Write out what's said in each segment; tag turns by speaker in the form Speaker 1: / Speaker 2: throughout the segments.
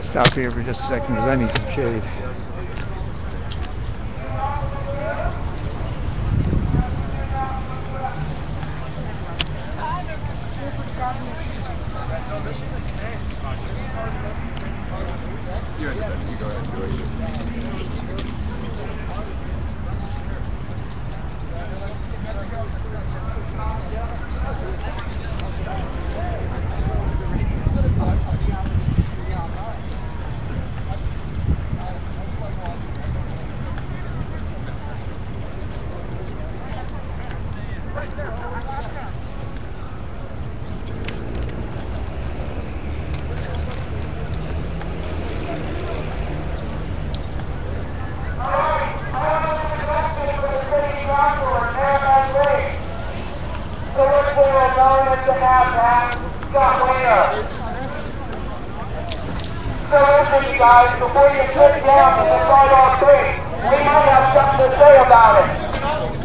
Speaker 1: to stop here for just a second because I need some shade.
Speaker 2: You go ahead and do it.
Speaker 3: So listen, you guys, before you sit down and decide all three, we might have something to say about it.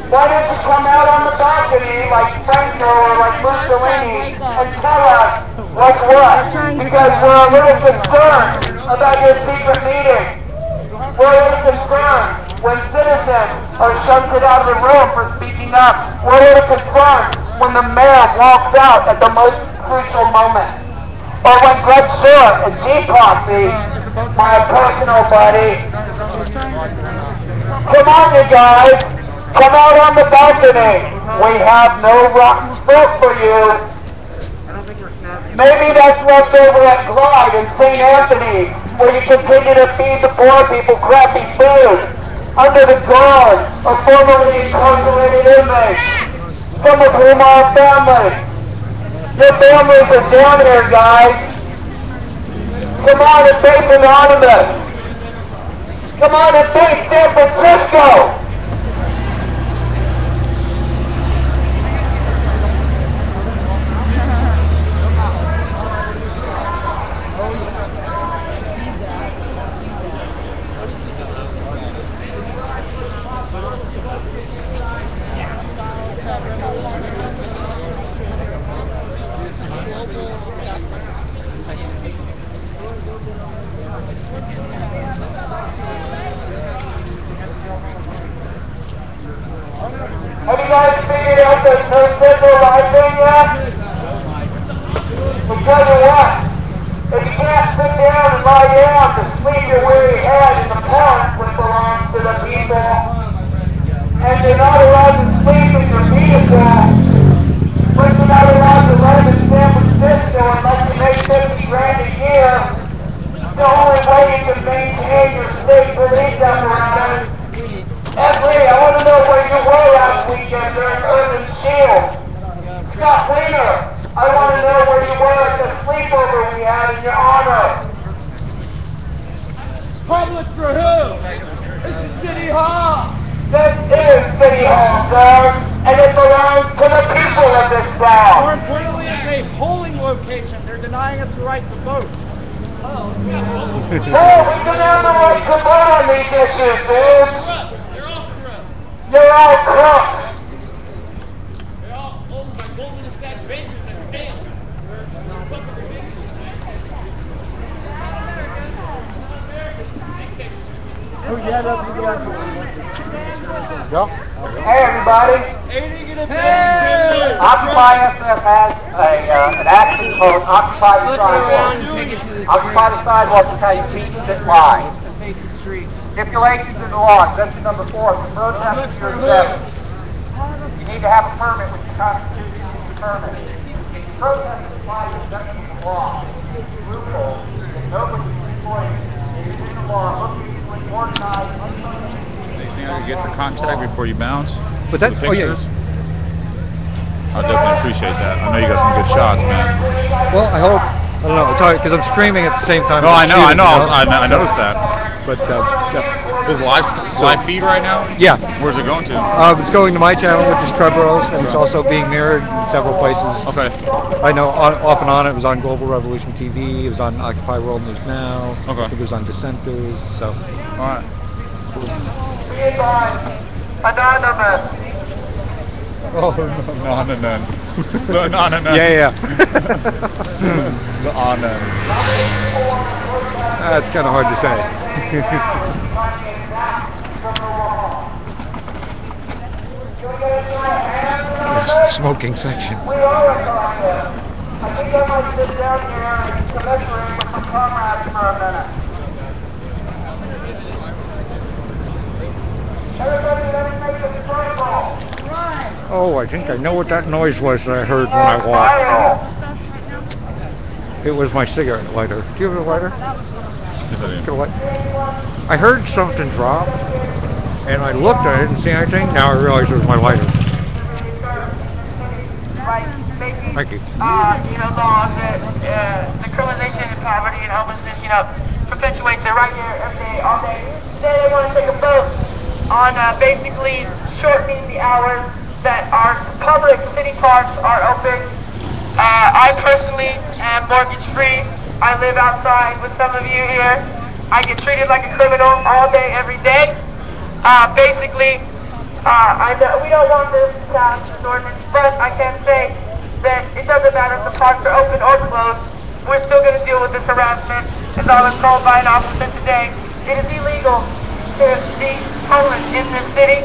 Speaker 3: Why don't you come out on the balcony like Franco or like Mussolini and tell us what's what? Because we're a little concerned about your secret meetings. We're a little concerned when citizens are shunted out of the room for speaking up. We're a little concerned when the mayor walks out at the most crucial moment. Or when Greg Short and G-Posse, my personal buddy, come on you guys, come out on the balcony. We have no rotten smoke for you. Maybe that's left over at Glide in St. Anthony's, where you continue to feed the poor people crappy food under the guard of formerly incarcerated inmates, some of whom are families. Your families are down here, guys. Come on and face Anonymous. Come on and face San Francisco. Have you guys figured out the no central life thing yet? We'll tell you what, if you can't sit down and lie down to sleep your weary head in the park which belongs to the people, and you're not allowed to sleep in your vehicle, but you're not allowed to live in San Francisco unless you make 50 grand a year, the only way you can maintain your state police apparatus. Every, I want to know where you were last weekend during Urban Shield. Scott Wiener, I want to know where you were at the sleepover we had in your honor.
Speaker 4: Public for who? This is City Hall.
Speaker 3: This is City Hall, sir, and it belongs to the people of this town.
Speaker 4: More importantly, it's a polling location. They're denying us the right to vote.
Speaker 3: Oh, we deny the right to vote on these issues, dudes. You're all crooks.
Speaker 5: They're all owned by Goldman Sachs bankers and failed.
Speaker 4: Oh, yeah, that'd be good.
Speaker 3: Hey, everybody. Occupy SF has an action called Occupy the Sidewalk. Occupy the Sidewalk is how you teach sit live.
Speaker 6: Face the street.
Speaker 3: Stipulations in the law, section number 4, the protest is your 7. You need to have a permit with your constitution permit. Protest is applied to section of the law. Loophole that nobody can exploit in the law, looking to organize.
Speaker 2: Anything I can get for contact before you bounce?
Speaker 1: What's that?
Speaker 2: The
Speaker 1: Oh, yeah.
Speaker 2: pictures? I definitely appreciate that. I know you got some good shots, man.
Speaker 1: Well, I hope. I don't know. It's hard because I'm streaming at the same time.
Speaker 2: No, I know. I
Speaker 1: noticed
Speaker 2: noticed that.
Speaker 1: But yeah.
Speaker 2: Is live feed right now?
Speaker 1: Yeah.
Speaker 2: Where's it going to?
Speaker 1: It's going to my channel, which is Trevorrow's, and it's also being mirrored in several places.
Speaker 2: Okay.
Speaker 1: I know off and on it was on Global Revolution TV. It was on Occupy World News Now.
Speaker 2: Okay.
Speaker 1: I think it was on Dissenters. So.
Speaker 2: All right.
Speaker 3: Be advised, Anonymous.
Speaker 1: Oh,
Speaker 2: The on and then. The on and then.
Speaker 1: yeah.
Speaker 2: The on and.
Speaker 1: That's kind of hard to say. There's the smoking section.
Speaker 3: We all are collective. I think I might sit down here and commiserate with my comrades for a minute. Everybody, let me make a circle.
Speaker 1: Oh, I think I know what that noise was that I heard when I walked. It was my cigarette lighter. Do you have a lighter?
Speaker 2: Is that
Speaker 1: Get a light. I heard something drop, and I looked at it and didn't see anything. Now I realize it was my lighter. Thank you.
Speaker 3: Laws that decriminalization and poverty and homelessness, perpetuates it right here every day, all day. Today they want to take a vote on basically shortening the hours that our public city parks are open. I personally am mortgage free. I live outside with some of you here. I get treated like a criminal all day, every day. I know we don't want this passed, this ordinance, but I can say that it doesn't matter if the parks are open or closed. We're still going to deal with this harassment. As I was told by an officer today, it is illegal to be homeless in this city.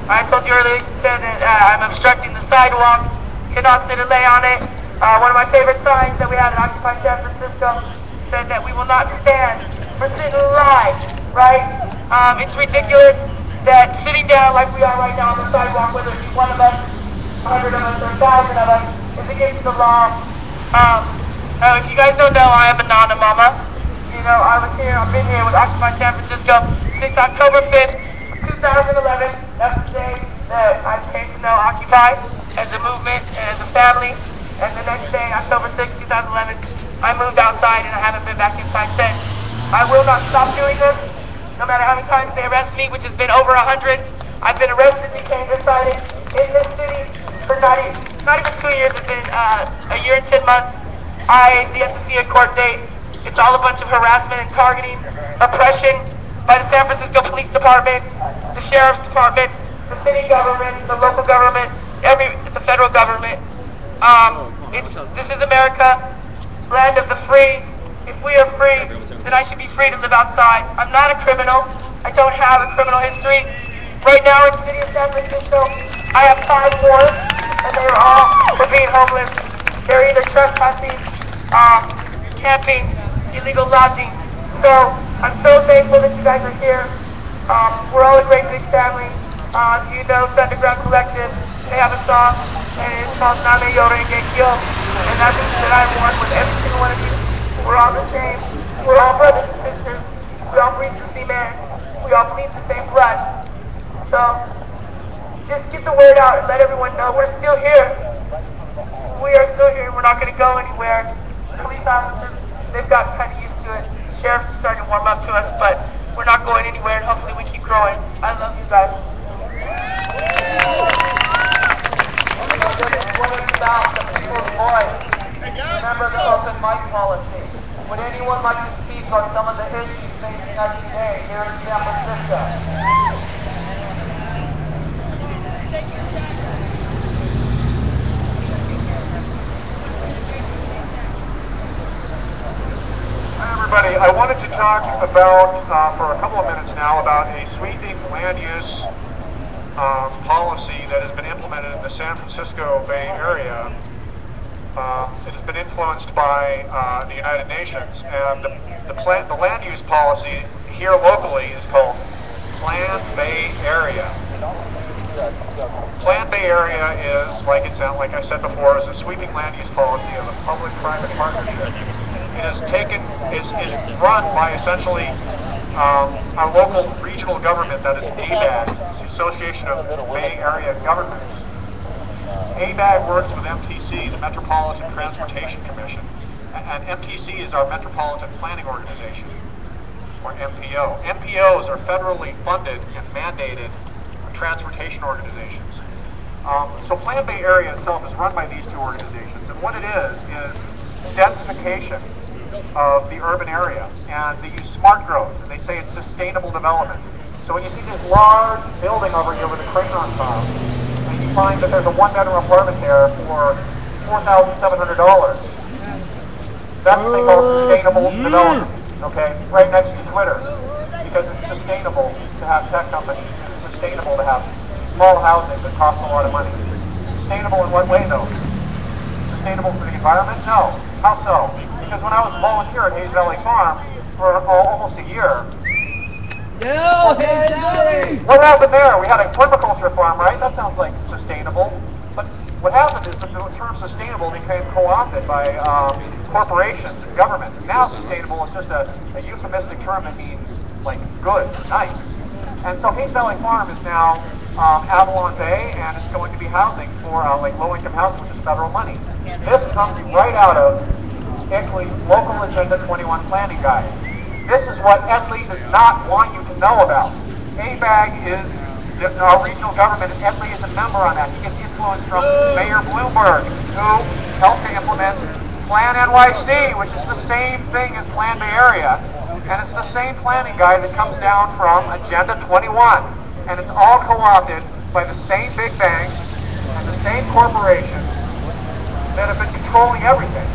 Speaker 3: I told you earlier, said that I'm obstructing the sidewalk, cannot sit and lay on it. One of my favorite signs that we had at Occupy San Francisco said that we will not stand for sit and lie, right? It's ridiculous that sitting down like we are right now on the sidewalk, whether it be one of us, 100 of us, or 1,000 of us, is against the law. If you guys don't know, I am a Nana-mama. I've been here with Occupy San Francisco since October 5th, 2011. That's the day that I came to know Occupy as a movement and as a family. And the next day, October 6th, 2011, I moved outside and I haven't been back inside since. I will not stop doing this, no matter how many times they arrest me, which has been over 100. I've been arrested, detained, decided in this city for not even 2 years. It's been a year and 10 months. I have yet to see a court date. It's all a bunch of harassment and targeting, oppression by the San Francisco Police Department, the Sheriff's Department, the city government, the local government, the federal government. This is America, land of the free. If we are free, then I should be free to live outside. I'm not a criminal. I don't have a criminal history. Right now in the city of San Francisco, I have 5 warrants, and they are all for being homeless. They're either trespassing, camping, illegal lodging. So I'm so thankful that you guys are here. We're all a great big family. Underground Collective, they have a song, and it's called Name Yore Gekyo. And that means that I'm one with every single one of you. We're all the same. We're all brothers and sisters. We all breathe the same air. We all bleed the same blood. So just get the word out and let everyone know we're still here. We are still here. We're not going to go anywhere. Police officers, they've gotten kind of used to it. Sheriffs are starting to warm up to us, but we're not going anywhere, and hopefully we keep growing. I love you guys. Remember the open mic policy. Would anyone like to speak on some of the issues facing us today here in San Francisco?
Speaker 6: Hi everybody, I wanted to talk about, for a couple of minutes now, about a sweeping land use policy that has been implemented in the San Francisco Bay Area. It has been influenced by the United Nations, and the land use policy here locally is called Plan Bay Area. Plan Bay Area is, like I said before, is a sweeping land use policy of a public-private partnership. It is run by essentially our local regional government, that is ABAG, the Association of Bay Area Governments. ABAG works with MTC, the Metropolitan Transportation Commission, and MTC is our Metropolitan Planning Organization, or MPO. MPOs are federally funded and mandated transportation organizations. So Plan Bay Area itself is run by these 2 organizations, and what it is densification of the urban area, and they use smart growth, and they say it's sustainable development. So when you see this large building over here with a crane on top, and and you find that there's a one-bedroom apartment there for $4,700. That's what they call sustainable development, okay? Right next to Twitter, because it's sustainable to have tech companies. It's sustainable to have small housing that costs a lot of money. Sustainable in what way, though? Sustainable for the environment? No. How so? Because when I was a volunteer at Hayes Valley Farm for almost a year, what happened there? We had a permaculture farm, right? That sounds like sustainable. But what happened is that the term sustainable became co-opted by corporations and government. Now sustainable is just a euphemistic term that means like good, nice. And so Hayes Valley Farm is now Avalon Bay, and it's going to be housing for like low-income housing, which is federal money. This comes right out of ICLEI's local Agenda 21 planning guide. This is what ICLEI does not want you to know about. ABAG is our regional government, and ICLEI is a member on that. He gets influence from Mayor Bloomberg, who helped to implement Plan NYC, which is the same thing as Plan Bay Area, and it's the same planning guide that comes down from Agenda 21, and it's all co-opted by the same big banks and the same corporations that have been controlling everything.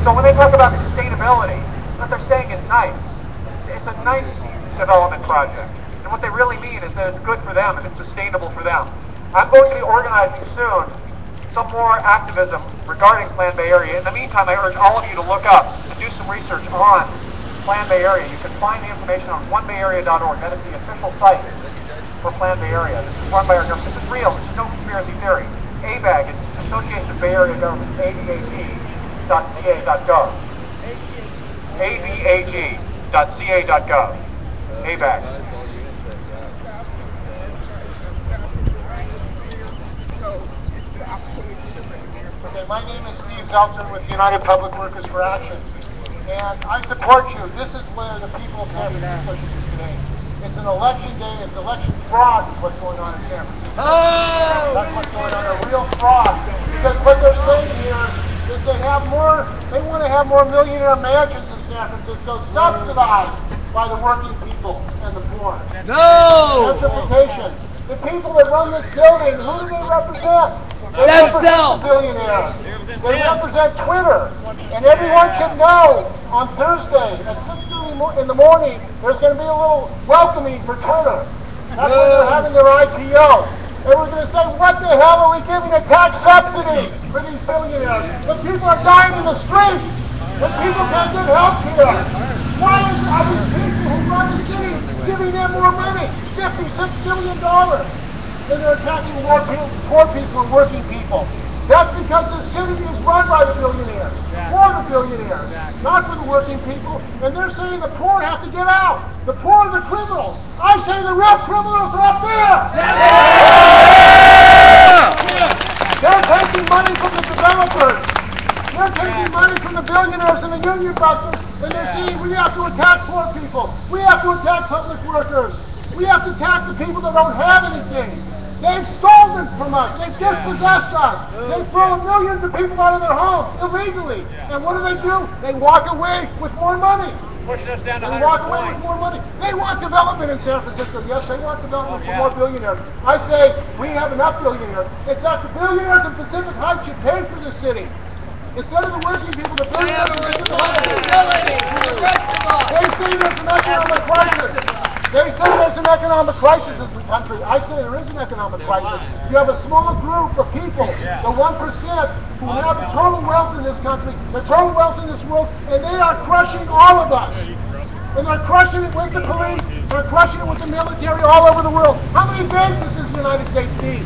Speaker 6: So when they talk about sustainability, what they're saying is nice. It's a nice development project. And what they really mean is that it's good for them and it's sustainable for them. I'm going to be organizing soon some more activism regarding Plan Bay Area. In the meantime, I urge all of you to look up and do some research on Plan Bay Area. You can find the information on onebayarea.org. That is the official site for Plan Bay Area. This is run by our government. This is real. This is no conspiracy theory. ABAG is Association of Bay Area Governments, abag.ca.gov. abag.ca.gov. ABAG.
Speaker 3: Okay, my name is Steve Zeltzer with United Public Workers for Action, and I support you. This is where the people of San Francisco should be today. It's an election day. It's election fraud is what's going on in San Francisco. Oh! That's what's going on, a real fraud. Because what they're saying here is they want to have more millionaire mansions in San Francisco subsidized by the working people and the poor.
Speaker 4: No!
Speaker 3: Gentrification. The people that run this building, who do they represent? They represent the billionaires. They represent Twitter. And everyone should know on Thursday at 6:30 in the morning, there's going to be a little welcoming for Twitter. That's when they're having their IPO. And we're going to say, what the hell are we giving a tax subsidy for these billionaires? When people are dying in the street, when people can't get health care. Why are these people who run the city giving them more money? $56 billion. And they're attacking more people, poor people and working people. That's because the city is run by the billionaires, for the billionaires, not for the working people. And they're saying the poor have to get out. The poor are the criminals. I say the real criminals are up there. They're taking money from the developers. They're taking money from the billionaires and the union busters. And they're saying we have to attack poor people. We have to attack public workers. We have to attack the people that don't have anything. They've stolen from us. They've dispossessed us. They've thrown millions of people out of their homes illegally. And what do? They walk away with more money.
Speaker 6: Pushing us down to
Speaker 3: They walk away with more money. They want development in San Francisco. Yes, they want development for more billionaires. I say we have enough billionaires. In fact, the billionaires in Pacific Heights should pay for this city. Instead of the working people, the billionaires in Pacific Heights. They say there's an economic crisis. They say there's an economic crisis in this country. I say there is an economic crisis. You have a small group of people, the 1%, who have the total wealth in this country, the total wealth in this world, and they are crushing all of us. And they're crushing it with the police, they're crushing it with the military all over the world. How many bases does the United States need?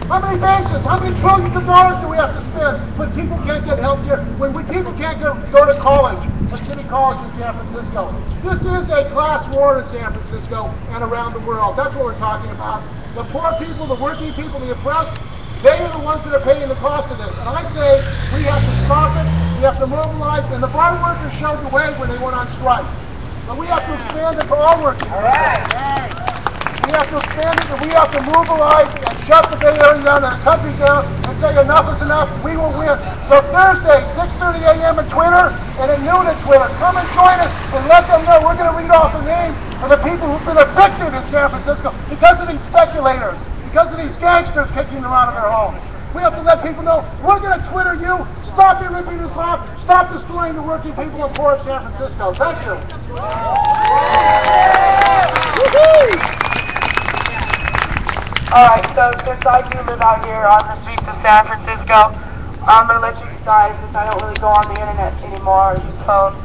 Speaker 3: How many bases? How many trillions of dollars do we have to spend when people can't get health care, when people can't go to college, a city college in San Francisco? This is a class war in San Francisco and around the world. That's what we're talking about. The poor people, the working people, the oppressed, they are the ones that are paying the cost of this. And I say we have to stop it, we have to mobilize, and the bar workers showed the way when they went on strike. But we have to expand it to all working people. All right. We have to expand it, and we have to mobilize and shut the Bay Area down and the country down and say enough is enough, we will win. So Thursday, 6:30 a.m. at Twitter and at noon at Twitter. Come and join us and let them know. We're going to read off the names of the people who've been evicted in San Francisco because of these speculators,
Speaker 7: because of these gangsters kicking them out of their homes. We have to let people know, we're going to Twitter you, stop you ripping this off, stop destroying the working people and poor of San Francisco. Thank you.
Speaker 3: Alright, so since I do live out here on the streets of San Francisco, I'm going to let you guys, since I don't really go on the internet anymore or use phones,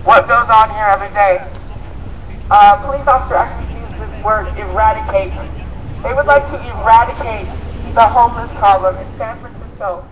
Speaker 3: what goes on here every day. Police officer actually used this word, eradicate. They would like to eradicate the homeless problem in San Francisco.